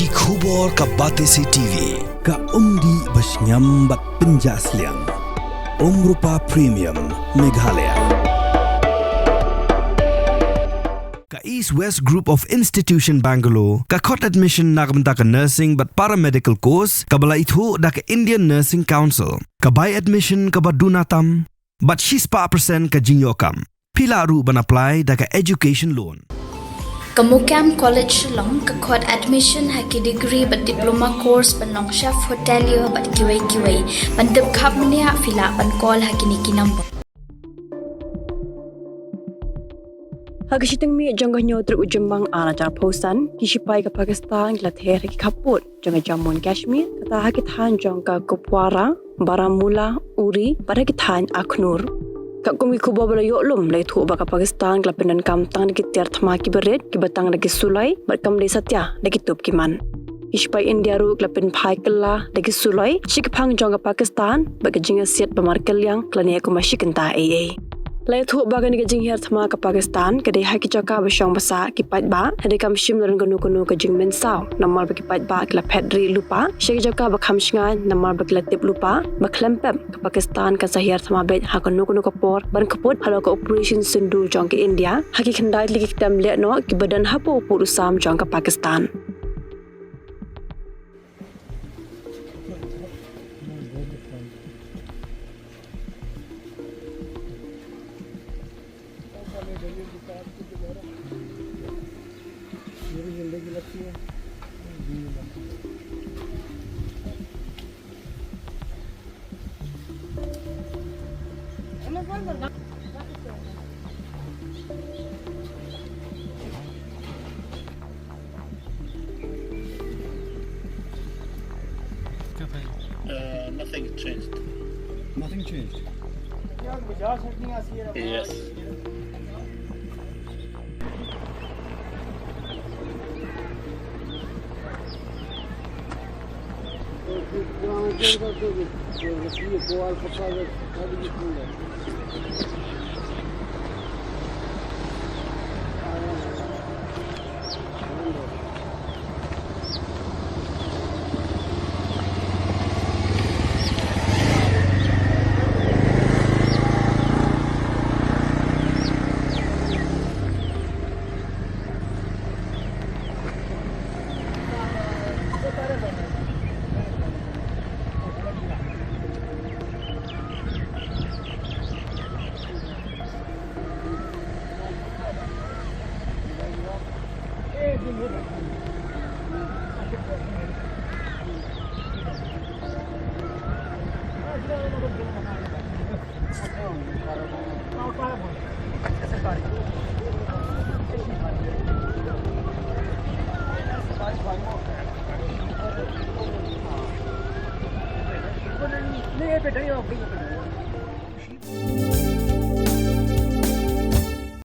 Ki khubor ka Batesi TV. Ka umdi basnyam bat penjaslian. Rupa Premium Meghalaya. Ka East West Group of Institution Bangalore. Ka khot admission nagamta ka nursing but paramedical course. Ka bala ithu da ka Indian Nursing Council. Ka buy admission ka badunatam. But she's pa percent ka jinyokam. Pila ru ban apply da ka education loan. Kamukam College long kakot admission haki degree but diploma course panong chef hotelier but kiway pandep khap mania fila pan call haki niki number Hagi Shiteng Miet jangah nyotru ujembang ala jar posan kisipai ke Pakistan la Ther ki Khappud jangah Jammu Kashmir kata haki than jangka Kupwara Baramulla Uri pada ki than Akhnur Kak kumi kuba bala yoklum lai thu baka Pakistan klapenan kam tang ki tiar thma ki bered ki batang lagi sulai barkam le satya lagi tup ki man Ispai India ru klapen phai kala lagi sulai shik phang jonga Pakistan baka jinga siat pamarkel yang klania ko mashikenta aa lai thu baka ni jing her thma ka Pakistan ka de haki chaka basang basa ki pat ba hade kam shim ran kanu ka jing men saw namar ba ki pat ba kla phedri lupa shek jaka ba kham shnga namar ba kla tip lupa ba klempem ka Pakistan ka sahir thma be ha kanu ka por ban Khappud halo ka operation sindu jong ka India haki khandai li ki tam le no ki badan hapo puru sam jong ka Pakistan Nothing changed. Nothing changed. Yes. नहीं ये पे